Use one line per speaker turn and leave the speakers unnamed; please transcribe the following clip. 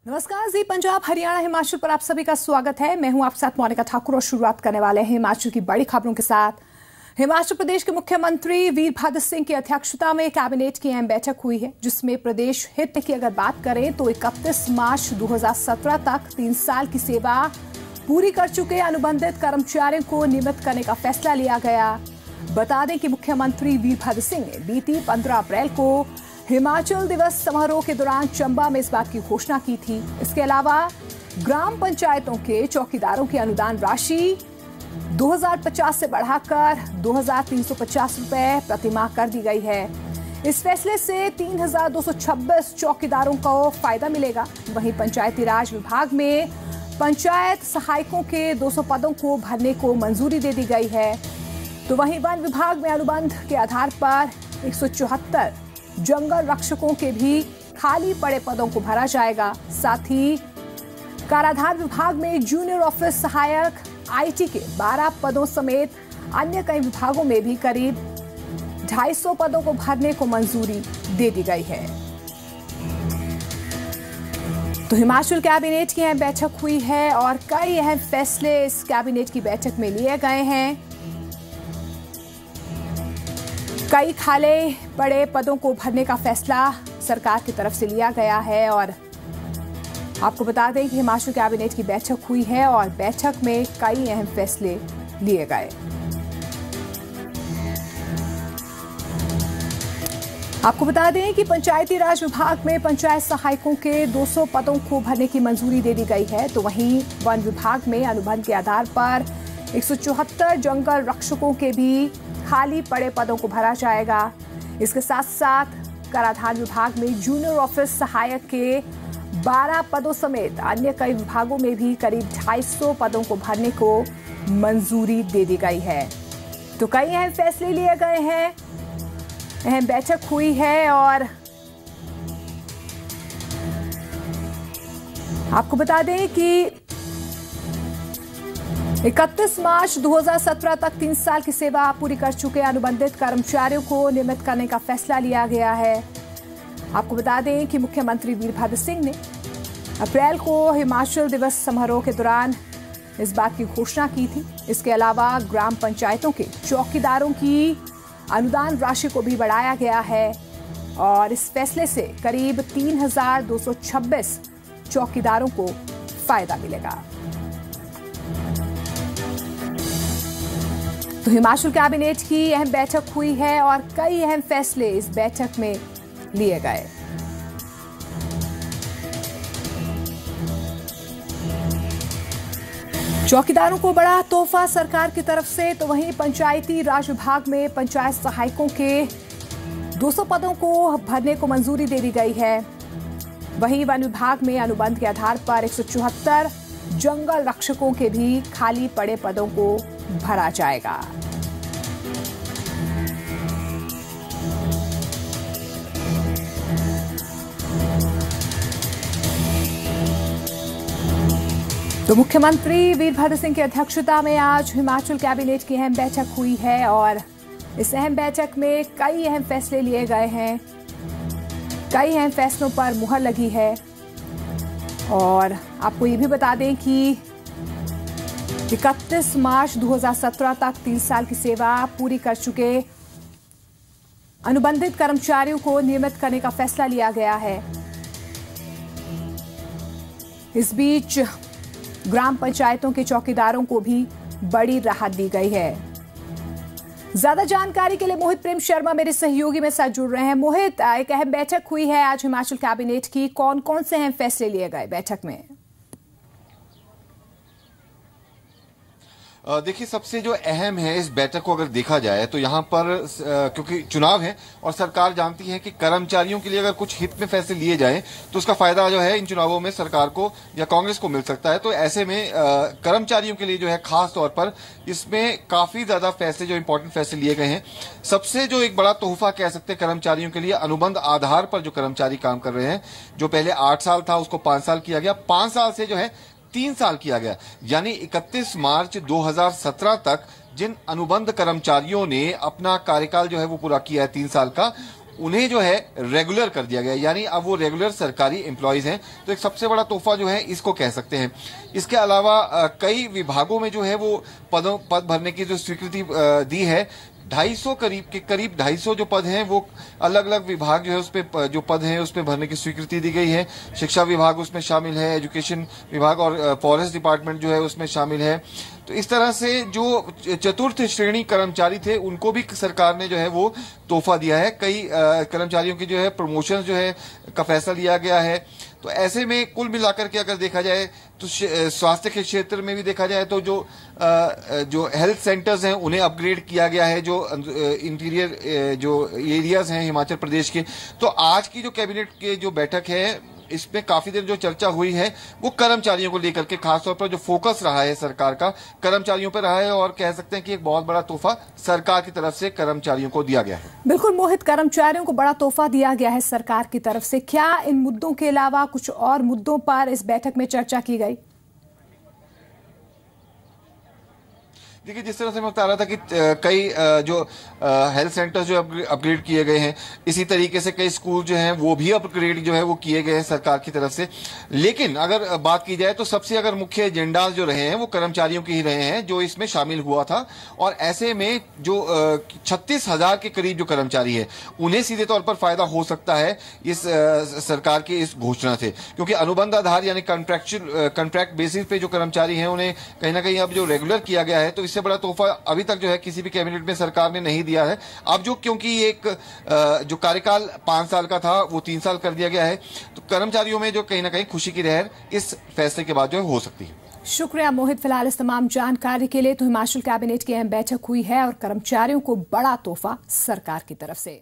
नमस्कार जी। पंजाब, हरियाणा, हिमाचल पर आप सभी का स्वागत है। मैं हूं आपके साथ मोनिका ठाकुर और शुरुआत करने वाले हैं हिमाचल की बड़ी खबरों के साथ। हिमाचल प्रदेश के मुख्यमंत्री वीरभद्र सिंह की अध्यक्षता में कैबिनेट की अहम बैठक हुई है, जिसमें प्रदेश हित की अगर बात करें तो 31 मार्च 2017 तक 3 साल की सेवा पूरी कर चुके अनुबंधित कर्मचारियों को नियमित करने का फैसला लिया गया। बता दें कि मुख्यमंत्री वीरभद्र सिंह ने बीती 15 अप्रैल को हिमाचल दिवस समारोह के दौरान चंबा में इस बात की घोषणा की थी। इसके अलावा ग्राम पंचायतों के चौकीदारों की अनुदान राशि 2050 से बढ़ाकर 2350 रुपए प्रतिमाह कर दी गई है। इस फैसले से 3226 चौकीदारों को फायदा मिलेगा। वहीं पंचायती राज विभाग में पंचायत सहायकों के 200 पदों को भरने को मंजूरी दे दी गई है। तो वहीं वन विभाग में अनुबंध के आधार पर 174 जंगल रक्षकों के भी खाली पड़े पदों को भरा जाएगा। साथ ही काराधार विभाग में जूनियर ऑफिस सहायक आईटी के 12 पदों समेत अन्य कई विभागों में भी करीब 250 पदों को भरने को मंजूरी दे दी गई है। तो हिमाचल कैबिनेट की अहम बैठक हुई है और कई अहम फैसले इस कैबिनेट की बैठक में लिए गए हैं। कई खाले पड़े पदों को भरने का फैसला सरकार की तरफ से लिया गया है। और आपको बता दें कि हिमाचल कैबिनेट की बैठक हुई है और बैठक में कई अहम फैसले लिए गए। आपको बता दें कि पंचायती राज विभाग में पंचायत सहायकों के 200 पदों को भरने की मंजूरी दे दी गई है। तो वहीं वन विभाग में अनुबंध के आधार पर 174 जंगल रक्षकों के भी खाली पड़े पदों को भरा जाएगा। इसके साथ साथ कराधान विभाग में जूनियर ऑफिस सहायक के 12 पदों समेत अन्य कई विभागों में भी करीब 250 पदों को भरने को मंजूरी दे दी गई है। तो कई अहम फैसले लिए गए हैं, अहम बैठक हुई है। और आपको बता दें कि 31 मार्च 2017 तक 3 साल की सेवा पूरी कर चुके अनुबंधित कर्मचारियों को नियमित करने का फैसला लिया गया है। आपको बता दें कि मुख्यमंत्री वीरभद्र सिंह ने अप्रैल को हिमाचल दिवस समारोह के दौरान इस बात की घोषणा की थी। इसके अलावा ग्राम पंचायतों के चौकीदारों की अनुदान राशि को भी बढ़ाया गया है और इस फैसले से करीब 3226 चौकीदारों को फायदा मिलेगा। तो हिमाचल कैबिनेट की अहम बैठक हुई है और कई अहम फैसले इस बैठक में लिए गए। चौकीदारों को बड़ा तोहफा सरकार की तरफ से। तो वहीं पंचायती राज विभाग में पंचायत सहायकों के 200 पदों को भरने को मंजूरी दे दी गई है। वहीं वन विभाग में अनुबंध के आधार पर 174 जंगल रक्षकों के भी खाली पड़े पदों को भरा जाएगा। तो मुख्यमंत्री वीरभद्र सिंह की अध्यक्षता में आज हिमाचल कैबिनेट की अहम बैठक हुई है और इस अहम बैठक में कई अहम फैसले लिए गए हैं, कई अहम फैसलों पर मुहर लगी है। और आपको ये भी बता दें कि 31 मार्च 2017 तक 3 साल की सेवा पूरी कर चुके अनुबंधित कर्मचारियों को नियमित करने का फैसला लिया गया है। इस बीच ग्राम पंचायतों के चौकीदारों को भी बड़ी राहत दी गई है। ज्यादा जानकारी के लिए मोहित प्रेम शर्मा मेरे सहयोगी में साथ जुड़ रहे हैं। मोहित, एक अहम बैठक हुई है आज हिमाचल कैबिनेट की, कौन कौन से अहम फैसले लिए गए बैठक में?
देखिए, सबसे जो अहम है इस बैठक को अगर देखा जाए तो यहाँ पर क्योंकि चुनाव है और सरकार जानती है कि कर्मचारियों के लिए अगर कुछ हित में फैसले लिए जाएं तो उसका फायदा जो है इन चुनावों में सरकार को या कांग्रेस को मिल सकता है। तो ऐसे में कर्मचारियों के लिए जो है खास तौर पर इसमें काफी ज्यादा फैसले, जो इंपॉर्टेंट फैसले लिए गए हैं। सबसे जो एक बड़ा तोहफा कह सकते हैं कर्मचारियों के लिए, अनुबंध आधार पर जो कर्मचारी काम कर रहे हैं, जो पहले 8 साल था उसको 5 साल किया गया, 5 साल से जो है 3 साल किया गया। यानी 31 मार्च 2017 तक जिन अनुबंध कर्मचारियों ने अपना कार्यकाल जो है वो पूरा किया है 3 साल का, उन्हें जो है रेगुलर कर दिया गया, यानी अब वो रेगुलर सरकारी एम्प्लॉयज हैं। तो एक सबसे बड़ा तोहफा जो है इसको कह सकते हैं। इसके अलावा कई विभागों में जो है वो पद भरने की जो स्वीकृति दी है, 250 करीब 250 जो पद हैं वो अलग अलग विभाग जो है उस पे जो पद हैं उस पे भरने की स्वीकृति दी गई है। शिक्षा विभाग उसमें शामिल है, एजुकेशन विभाग और फॉरेस्ट डिपार्टमेंट जो है उसमें शामिल है। तो इस तरह से जो चतुर्थ श्रेणी कर्मचारी थे उनको भी सरकार ने जो है वो तोहफा दिया है। कई कर्मचारियों की जो है प्रमोशन जो है का फैसला लिया गया है। तो ऐसे में कुल मिलाकर के अगर देखा जाए तो स्वास्थ्य के क्षेत्र में भी देखा जाए तो जो हेल्थ सेंटर्स हैं उन्हें अपग्रेड किया गया है, जो इंटीरियर जो एरियाज हैं हिमाचल प्रदेश के। तो आज की जो कैबिनेट की जो बैठक है इसमें काफी देर जो चर्चा हुई है वो कर्मचारियों को लेकर के, खासतौर पर जो फोकस रहा है सरकार का कर्मचारियों पर रहा है, और कह सकते हैं कि एक बहुत बड़ा तोहफा सरकार की तरफ से कर्मचारियों को दिया गया है।
बिल्कुल मोहित, कर्मचारियों को बड़ा तोहफा दिया गया है सरकार की तरफ से। क्या इन मुद्दों के अलावा कुछ और मुद्दों पर इस बैठक में चर्चा की गई?
देखिए, जिस तरह से मैं बता रहा था कि कई जो हेल्थ सेंटर्स जो अपग्रेड किए गए हैं, इसी तरीके से कई स्कूल जो हैं वो भी अपग्रेड जो है वो किए गए हैं सरकार की तरफ से। लेकिन अगर बात की जाए तो सबसे अगर मुख्य एजेंडा जो रहे हैं वो कर्मचारियों के ही रहे हैं जो इसमें शामिल हुआ था। और ऐसे में जो 36,000 के करीब जो कर्मचारी है उन्हें सीधे तौर पर फायदा हो सकता है इस सरकार की इस घोषणा से, क्योंकि अनुबंध आधार यानी कॉन्ट्रैक्ट बेसिस पे जो कर्मचारी हैं उन्हें कहीं ना कहीं अब जो रेगुलर किया गया है, तो इससे बड़ा तोहफा अभी तक जो है किसी भी कैबिनेट में सरकार ने नहीं दिया है। अब जो क्योंकि एक जो कार्यकाल 5 साल का था वो 3 साल कर दिया गया है, तो कर्मचारियों में जो कहीं ना कहीं खुशी की लहर इस फैसले के बाद जो हो सकती है।
शुक्रिया मोहित फिलहाल इस तमाम जानकारी के लिए। तो हिमाचल कैबिनेट की अहम बैठक हुई है और कर्मचारियों को बड़ा तोहफा सरकार की तरफ से।